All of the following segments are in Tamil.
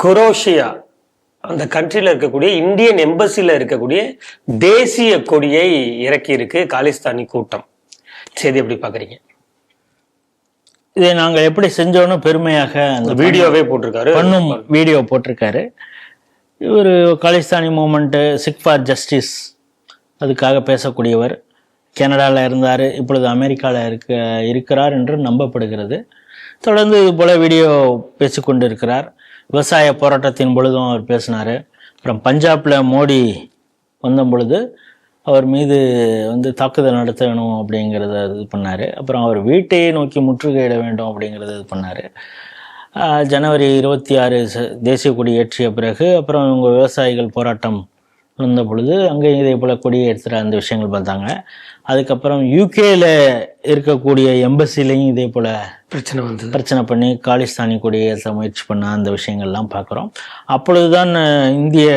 குரோஷியா அந்த கண்ட்ரில இருக்கக்கூடிய இந்தியன் எம்பசில இருக்கக்கூடிய தேசிய கொடியை இறக்கி இருக்கு காலிஸ்தானி கூட்டம். செய்தி எப்படி பாக்குறீங்க? இதை நாங்கள் எப்படி செஞ்சோன்னு பெருமையாக அந்த வீடியோவே போட்டிருக்காரு, பண்ணும் வீடியோ போட்டிருக்காரு. இவர் Khalistani movement, Sikh for justice அதுக்காக பேசக்கூடியவர். கனடாவில் இருந்தார், இப்பொழுது அமெரிக்காவில் இருக்கிறார் என்று நம்பப்படுகிறது. தொடர்ந்து இது போல் வீடியோ பேசிக்கொண்டு இருக்கிறார். விவசாய போராட்டத்தின் பொழுதும் அவர் பேசினார். அப்புறம் பஞ்சாபில் மோடி வந்த பொழுது அவர் மீது தாக்குதல் நடத்தணும் அப்படிங்கிறத இது பண்ணார். அப்புறம் அவர் வீட்டையே நோக்கி முற்றுகையிட வேண்டும் அப்படிங்கிறத இது பண்ணார். ஜனவரி 26 தேசிய கொடி ஏற்றிய பிறகு அப்புறம் இவங்க விவசாயிகள் போராட்டம் வந்த பொழுது அங்கே இதே போல் கொடியை எடுத்துகிற அந்த விஷயங்கள் பார்த்தாங்க. அதுக்கப்புறம் யூகேல இருக்கக்கூடிய எம்பசிலையும் இதே போல் பிரச்சனை பண்ணி காலிஸ்தானி கொடியை ஏற்ற முயற்சி பண்ண அந்த விஷயங்கள்லாம் பார்க்குறோம். அப்பொழுதுதான் இந்திய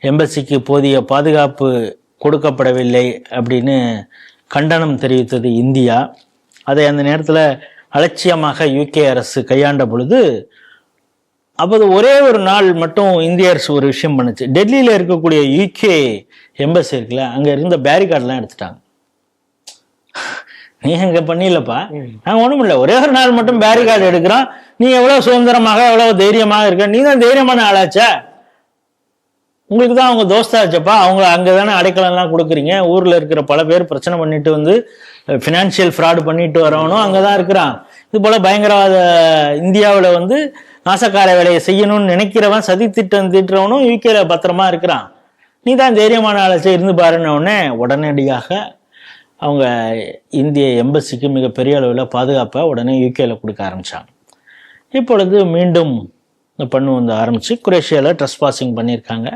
எம்பசிக்கு போதிய பாதுகாப்பு கொடுக்கப்படவில்லை அப்படின்னு கண்டனம் தெரிவித்தது இந்தியா. அதை அந்த நேரத்தில் அலட்சியமாக யூகே அரசு கையாண்ட பொழுது அப்போது ஒரே ஒரு நாள் மட்டும் இந்திய அரசு ஒரு விஷயம் பண்ணுச்சு. டெல்லியில் இருக்கக்கூடிய யூகே எம்பசி இருக்குல்ல, அங்கே இருந்த பேரிகார்டெலாம் எடுத்துட்டாங்க. நீ அங்கே பண்ணிடலப்பா, நாங்கள் ஒன்றும் இல்லை, ஒரே ஒரு நாள் மட்டும் பேரிகார்டு எடுக்கிறோம், நீ எவ்வளோ சுதந்திரமாக எவ்வளோ தைரியமாக இருக்க, நீ தான் தைரியமான ஆளாச்சா, உங்களுக்கு தான் அவங்க தோஸ்தாச்சப்பா, அவங்க அங்கே தானே அடைக்கலம்லாம் கொடுக்குறீங்க. ஊரில் இருக்கிற பல பேர் பிரச்சனை பண்ணிட்டு ஃபினான்ஷியல் ஃப்ராடு பண்ணிட்டு வரவனும் அங்கே தான் இருக்கிறான். இது போல் பயங்கரவாத இந்தியாவில் நாசக்கார வேலையை செய்யணும்னு நினைக்கிறவன், சதி திட்டம் தீட்டுறவனும் யூகேல பத்திரமா இருக்கிறான். நீ தான் தைரியமான ஆளாச்சே, இருந்து பாருன்னொடனே உடனடியாக அவங்க இந்திய எம்பசிக்கு மிகப்பெரிய அளவில் பாதுகாப்பை உடனே யூகேல கொடுக்க ஆரம்பித்தாங்க. இப்பொழுது மீண்டும் இந்த ஆரம்பித்து குரேஷியாவில் ட்ரெஸ்பாசிங் பண்ணியிருக்காங்க.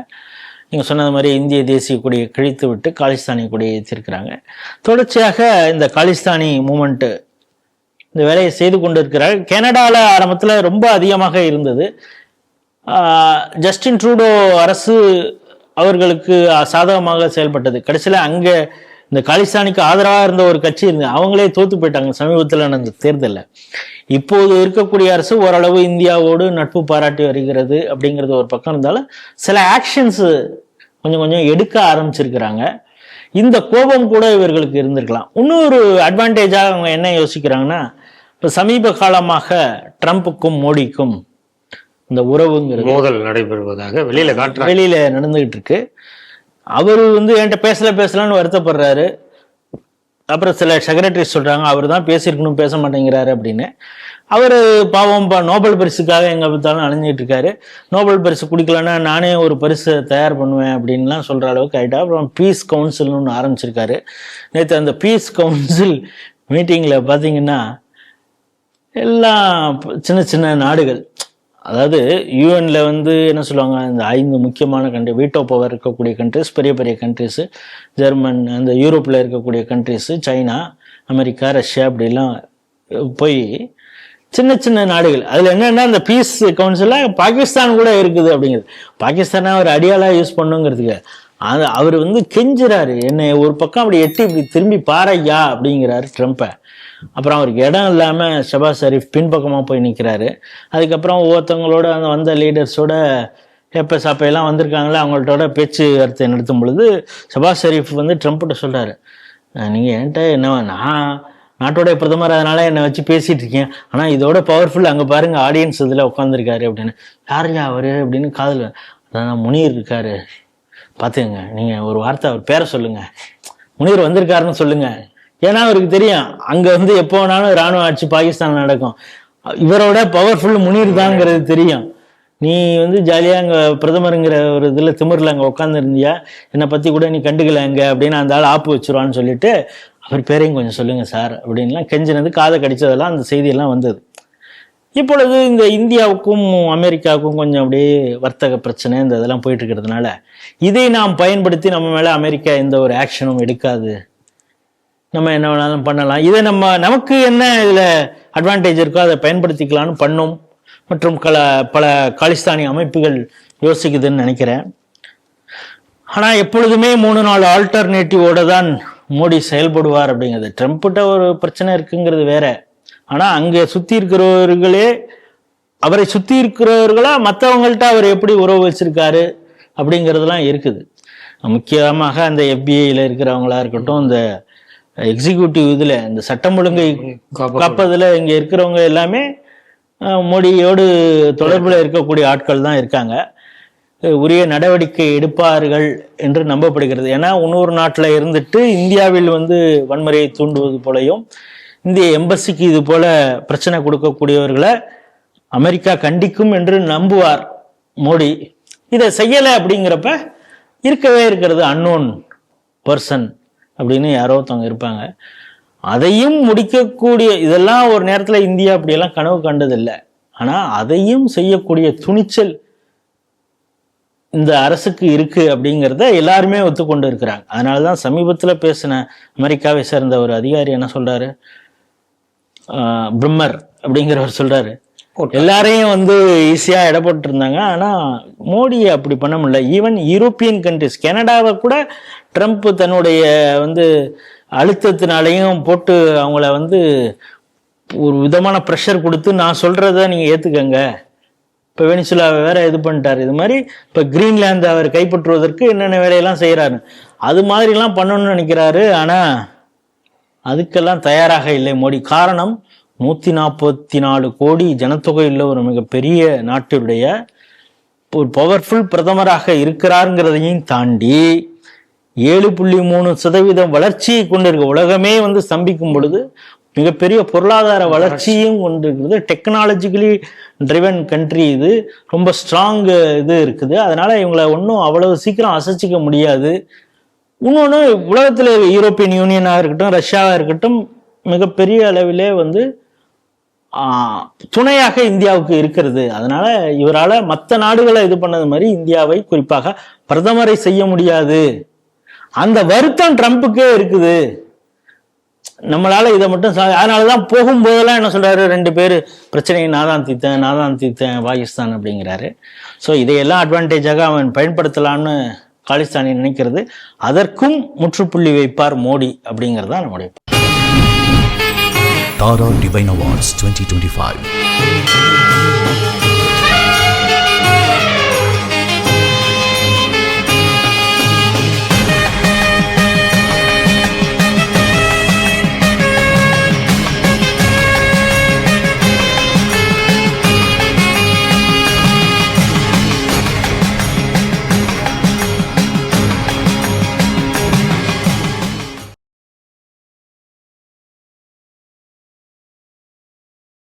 நீங்கள் சொன்னது மாதிரி இந்திய தேசிய கொடியை கிழித்து விட்டு காலிஸ்தானி கொடியை ஏற்றிருக்கிறாங்க. தொடர்ச்சியாக இந்த காலிஸ்தானி மூமெண்ட்டு இந்த வேலையை செய்து கொண்டு இருக்கிறார். கனடாவில் ஆரம்பத்தில் ரொம்ப அதிகமாக இருந்தது. ஜஸ்டின் ட்ரூடோ அரசு அவர்களுக்கு சாதகமாக செயல்பட்டது. கடைசியில் அங்கே இந்த காலிஸ்தானிக்கு ஆதரவாக இருந்த ஒரு கட்சி இருந்தது, அவங்களே தோத்து போயிட்டாங்க சமீபத்தில் நடந்த தேர்தலில். இப்போது இருக்கக்கூடிய அரசு ஓரளவு இந்தியாவோடு நட்பு பாராட்டி வருகிறது அப்படிங்கிறது ஒரு பக்கம் இருந்தாலும் சில ஆக்ஷன்ஸ் கொஞ்சம் கொஞ்சம் எடுக்க ஆரம்பிச்சிருக்கிறாங்க. இந்த கோபம் கூட இவர்களுக்கு இருந்திருக்கலாம். இன்னொரு அட்வான்டேஜாக அவங்க என்ன யோசிக்கிறாங்கன்னா, இப்போ சமீப காலமாக ட்ரம்ப்புக்கும் மோடிக்கும் இந்த உறவுங்கிறது மோதல் நடைபெறுவதாக வெளியில நடந்துகிட்டு இருக்கு. அவர் என்கிட்ட பேசலான்னு வருத்தப்படுறாரு. அப்புறம் சில செக்ரட்டரிஸ் சொல்றாங்க அவர் தான் பேசியிருக்கணும், பேச மாட்டேங்கிறாரு அப்படின்னு. அவர் பாவம் நோபல் பரிசுக்காக எங்க பார்த்தாலும் அலைஞ்சிட்டு இருக்காரு. நோபல் பரிசு குடிக்கலன்னா நானே ஒரு பரிசு தயார் பண்ணுவேன் அப்படின்லாம் சொல்ற அளவுக்கு ஆயிட்டா. அப்புறம் பீஸ் கவுன்சில்னு ஒன்று ஆரம்பிச்சிருக்காரு. நேற்று அந்த பீஸ் கவுன்சில் மீட்டிங்ல பார்த்தீங்கன்னா எல்லாம் சின்ன சின்ன நாடுகள், அதாவது யூஎன்ல என்ன சொல்லுவாங்க, இந்த 5 முக்கியமான கண்ட்ரி, வீட்டோ பவர் இருக்கக்கூடிய கண்ட்ரிஸ், பெரிய பெரிய கண்ட்ரிஸு, ஜெர்மன், அந்த யூரோப்பில் இருக்கக்கூடிய கண்ட்ரிஸு, சைனா, அமெரிக்கா, ரஷ்யா, அப்படிலாம் போய் சின்ன சின்ன நாடுகள். அதில் என்னென்னா இந்த பீஸ் கவுன்சிலில் பாகிஸ்தான் கூட இருக்குது அப்படிங்கிறது. பாகிஸ்தானை அவர் அடியாளாக யூஸ் பண்ணுங்கிறதுக்கு அவர் கெஞ்சுறாரு, என்னை ஒரு பக்கம் அப்படி எட்டி இப்படி திரும்பி பாறையா அப்படிங்கிறாரு ட்ரம்ப்பை. அப்புறம் அவருக்கு இடம் இல்லாமல் ஷபாஸ் ஷெரீஃப் பின்பக்கமாக போய் நிற்கிறாரு. அதுக்கப்புறம் ஒவ்வொருத்தவங்களோட வந்த லீடர்ஸோட சாப்பையெல்லாம் வந்திருக்காங்களே, அவங்கள்ட்டோட பேச்சுவார்த்தை நடத்தும் பொழுது ஷபாஸ் ஷெரீஃப் ட்ரம்ப்கிட்ட சொல்கிறாரு, நீங்கள் என்கிட்ட என்ன, நான் நாட்டோடைய பிரதமர், அதனால என்னை வச்சு பேசிகிட்டு இருக்கேன், ஆனால் இதோட பவர்ஃபுல் அங்கே பாருங்கள் ஆடியன்ஸ் இதில் உட்காந்துருக்காரு அப்படின்னு. யாருயா அவர் அப்படின்னு காதில், அதான் முனீர் இருக்காரு பார்த்துங்க, நீங்கள் ஒரு வார்த்தை அவர் பேரை சொல்லுங்கள், முனீர் வந்திருக்காருன்னு சொல்லுங்கள். ஏன்னா அவருக்கு தெரியும் அங்கே எப்போ வேணாலும் இராணுவ ஆட்சி பாகிஸ்தான் நடக்கும், இவரோட பவர்ஃபுல் முனீர் தாங்கிறது தெரியும். நீ ஜாலியாக அங்கே பிரதமருங்கிற ஒரு இதில் திமிரில் அங்கே உட்காந்துருந்தியா, என்னை பற்றி கூட நீ கண்டுக்கல அங்கே அப்படின்னு அந்த ஆள் ஆப்பு வச்சுருவான்னு சொல்லிட்டு அவர் பேரையும் கொஞ்சம் சொல்லுங்கள் சார் அப்படின்லாம் கெஞ்சினது, காதை கடிச்சதெல்லாம் அந்த செய்தியெல்லாம் வந்தது. இப்பொழுது இந்த இந்தியாவுக்கும் அமெரிக்காவுக்கும் கொஞ்சம் அப்படியே வர்த்தக பிரச்சனை இந்த இதெல்லாம் போயிட்டு இருக்கிறதுனால இதை நாம் பயன்படுத்தி நம்ம மேலே அமெரிக்கா எந்த ஒரு ஆக்ஷனும் எடுக்காது, நம்ம என்ன வேணாலும் பண்ணலாம், இதை நமக்கு என்ன இதில் அட்வான்டேஜ் இருக்கோ அதை பயன்படுத்திக்கலான்னு பண்ணும் மற்றும் பல காலிஸ்தானி அமைப்புகள் யோசிக்குதுன்னு நினைக்கிறேன். ஆனால் எப்பொழுதுமே 3-4 ஆல்டர்னேட்டிவோட தான் மோடி செயல்படுவார் அப்படிங்கிறது. ட்ரம்ப்கிட்ட ஒரு பிரச்சனை இருக்குங்கிறது வேற, ஆனால் அங்கே சுற்றி இருக்கிறவர்களே அவரை சுத்தி இருக்கிறவர்களா மற்றவங்கள்ட்ட அவர் எப்படி உறவு வச்சிருக்காரு அப்படிங்கிறதுலாம் இருக்குது. முக்கியமாக அந்த FBI இருக்கிறவங்களா இருக்கட்டும், இந்த எக்ஸிக்யூட்டிவ் இதுல இந்த சட்டம் ஒழுங்கை காப்பதுல இங்க இருக்கிறவங்க எல்லாமே மோடியோடு தொடர்புல இருக்கக்கூடிய ஆட்கள் தான் இருக்காங்க. உரிய நடவடிக்கை எடுப்பார்கள் என்று நம்பப்படுகிறது. ஏன்னா இன்னொரு நாட்டில் இருந்துட்டு இந்தியாவில் வன்முறையை தூண்டுவது போலையும் இந்திய எம்பசிக்கு இது போல பிரச்சனை கொடுக்கக்கூடியவர்களை அமெரிக்கா கண்டிக்கும் என்று நம்புவார் மோடி. இதை செய்யலை அப்படிங்கிறப்ப இருக்கவே இருக்கிறது அன்னோன் பர்சன் அப்படின்னு யாரோ ஒருத்தவங்க இருப்பாங்க. அதையும் முடிக்கக்கூடிய, இதெல்லாம் ஒரு நேரத்தில் இந்தியா அப்படியெல்லாம் கனவு கண்டதில்லை. ஆனால் அதையும் செய்யக்கூடிய துணிச்சல் இந்த அரசுக்கு இருக்கு அப்படிங்கிறத எல்லாருமே ஒத்துக்கொண்டு இருக்கிறாங்க. அதனாலதான் சமீபத்துல பேசின அமெரிக்காவை சேர்ந்த ஒரு அதிகாரி என்ன சொல்றாரு, பிரம்மர் அப்படிங்கிறவர் சொல்றாரு, எல்லாரையும் ஈஸியா இட போட்டு இருந்தாங்க, ஆனா மோடியை அப்படி பண்ண முடியல. ஈவன் யூரோப்பியன் கண்ட்ரிஸ், கனடாவை கூட ட்ரம்ப் தன்னுடைய அழுத்தத்தினாலையும் போட்டு அவங்கள ஒரு விதமான ப்ரெஷர் கொடுத்து நான் சொல்றத நீங்க ஏத்துக்கங்க. இப்போ வெனிசுலாவை வேற இது பண்ணிட்டாரு. இது மாதிரி இப்போ கிரீன்லாந்து அவர் கைப்பற்றுவதற்கு என்னென்ன வேலையெல்லாம் செய்யறாரு, அது மாதிரிலாம் பண்ணணும்னு நினைக்கிறாரு. ஆனா அதுக்கெல்லாம் தயாராக இல்லை மோடி. காரணம் 144 கோடி ஜனத்தொகை உள்ள ஒரு மிகப்பெரிய நாட்டுடைய ஒரு பவர்ஃபுல் பிரதமராக இருக்கிறாருங்கிறதையும் தாண்டி 7.3% வளர்ச்சியை கொண்டிருக்க, உலகமே ஸ்தம்பிக்கும் பொழுது மிகப்பெரிய பொருளாதார வளர்ச்சியும் கொண்டிருக்கிறது. டெக்னாலஜிக்கலி ட்ரிவன் கண்ட்ரி, இது ரொம்ப ஸ்ட்ராங் இது இருக்குது. அதனால இவங்களை ஒன்றும் அவ்வளவு சீக்கிரம் அசைச்சிக்க முடியாது. இன்னொன்று, உலகத்தில் யூரோப்பியன் யூனியனாக இருக்கட்டும், ரஷ்யாவாக இருக்கட்டும், மிகப்பெரிய அளவிலே துணையாக இந்தியாவுக்கு இருக்கிறது. அதனால இவரால் மற்ற நாடுகளை இது பண்ணது மாதிரி இந்தியாவை, குறிப்பாக பிரதமரை செய்ய முடியாது. அந்த வருத்தம் ட்ரம்ப்புக்கே இருக்குது. நம்மளால இதை மட்டும் அதனாலதான் போகும்போதெல்லாம் என்ன சொல்றாரு, 2 பேர் பிரச்சனையை நான் தான் தீர்த்தேன் பாகிஸ்தான் அப்படிங்கிறாரு. ஸோ இதையெல்லாம் அட்வான்டேஜாக அவன் பயன்படுத்தலான்னு காலிஸ்தானி நினைக்கிறது. அதற்கும் முற்றுப்புள்ளி வைப்பார் மோடி அப்படிங்கிறது தான் நம்முடைய Tara Divine Awards 2025.